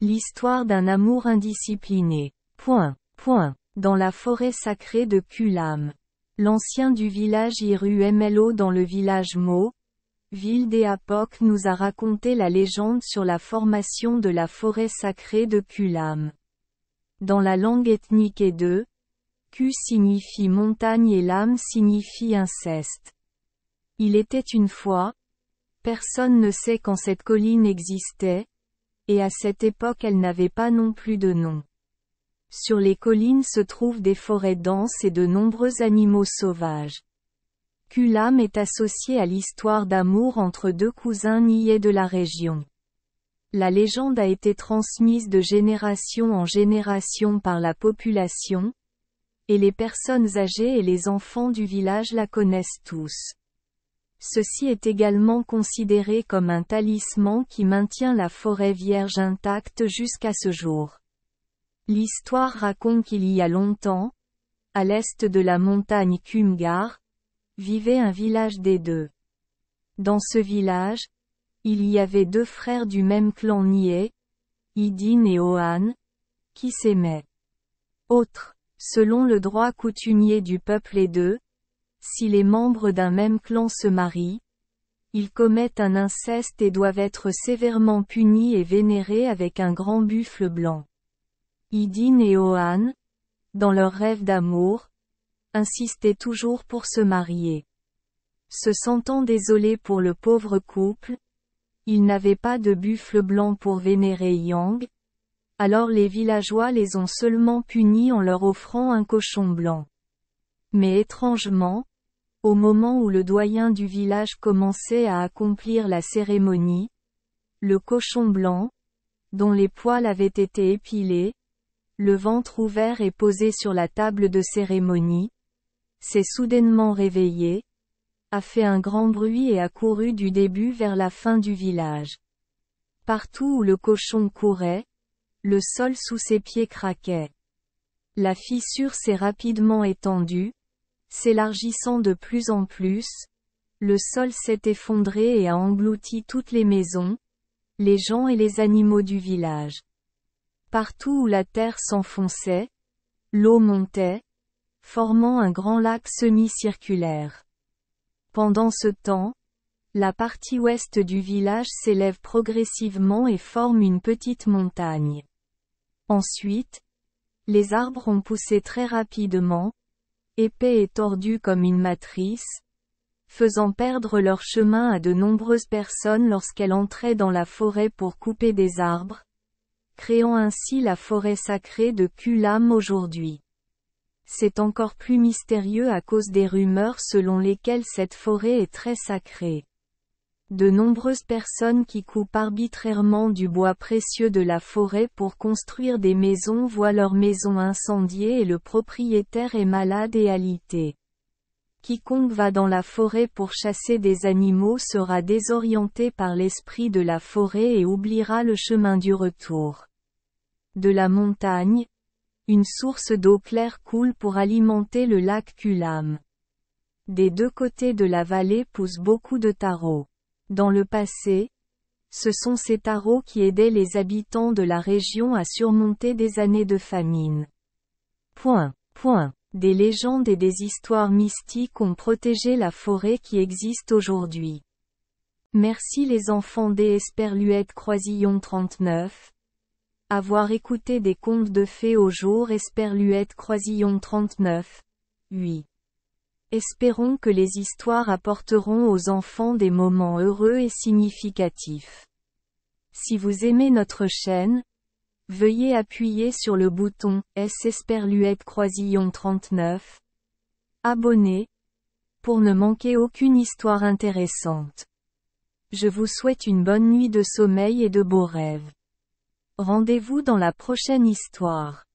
L'histoire d'un amour indiscipliné. Dans la forêt sacrée de Kulam. L'ancien du village Irumlo dans le village Mo, ville d'Eapok nous a raconté la légende sur la formation de la forêt sacrée de Kulam. Dans la langue ethnique Edo, Ku signifie montagne et Lam signifie inceste. Il était une fois, personne ne sait quand cette colline existait, et à cette époque elle n'avait pas non plus de nom. Sur les collines se trouvent des forêts denses et de nombreux animaux sauvages. Kulam est associé à l'histoire d'amour entre deux cousins niais de la région. La légende a été transmise de génération en génération par la population, et les personnes âgées et les enfants du village la connaissent tous. Ceci est également considéré comme un talisman qui maintient la forêt vierge intacte jusqu'à ce jour. L'histoire raconte qu'il y a longtemps, à l'est de la montagne Kumgar, vivait un village des deux. Dans ce village, il y avait deux frères du même clan niais, Idin et Ohan, qui s'aimaient. Autre, selon le droit coutumier du peuple Edo, si les membres d'un même clan se marient, ils commettent un inceste et doivent être sévèrement punis et vénérés avec un grand buffle blanc. Idin et Ohan, dans leur rêve d'amour, insistaient toujours pour se marier. Se sentant désolés pour le pauvre couple, ils n'avaient pas de buffle blanc pour vénérer Yang, alors les villageois les ont seulement punis en leur offrant un cochon blanc. Mais étrangement, au moment où le doyen du village commençait à accomplir la cérémonie, le cochon blanc, dont les poils avaient été épilés, le ventre ouvert et posé sur la table de cérémonie, s'est soudainement réveillé, a fait un grand bruit et a couru du début vers la fin du village. Partout où le cochon courait, le sol sous ses pieds craquait. La fissure s'est rapidement étendue, s'élargissant de plus en plus, le sol s'est effondré et a englouti toutes les maisons, les gens et les animaux du village. Partout où la terre s'enfonçait, l'eau montait, formant un grand lac semi-circulaire. Pendant ce temps, la partie ouest du village s'élève progressivement et forme une petite montagne. Ensuite, les arbres ont poussé très rapidement, épais et tordus comme une matrice, faisant perdre leur chemin à de nombreuses personnes lorsqu'elles entraient dans la forêt pour couper des arbres, créant ainsi la forêt sacrée de Kulam aujourd'hui. C'est encore plus mystérieux à cause des rumeurs selon lesquelles cette forêt est très sacrée. De nombreuses personnes qui coupent arbitrairement du bois précieux de la forêt pour construire des maisons voient leur maison incendiée et le propriétaire est malade et alité. Quiconque va dans la forêt pour chasser des animaux sera désorienté par l'esprit de la forêt et oubliera le chemin du retour. De la montagne, une source d'eau claire coule pour alimenter le lac Kulam. Des deux côtés de la vallée poussent beaucoup de taros. Dans le passé, ce sont ces taros qui aidaient les habitants de la région à surmonter des années de famine. Des légendes et des histoires mystiques ont protégé la forêt qui existe aujourd'hui. Merci les enfants des Esperluette Croisillon 39. Avoir écouté des contes de fées au jour Esperluette Croisillon 39. 8. Espérons que les histoires apporteront aux enfants des moments heureux et significatifs. Si vous aimez notre chaîne, veuillez appuyer sur le bouton S Esperluette Croisillon 39. Abonner, pour ne manquer aucune histoire intéressante. Je vous souhaite une bonne nuit de sommeil et de beaux rêves. Rendez-vous dans la prochaine histoire.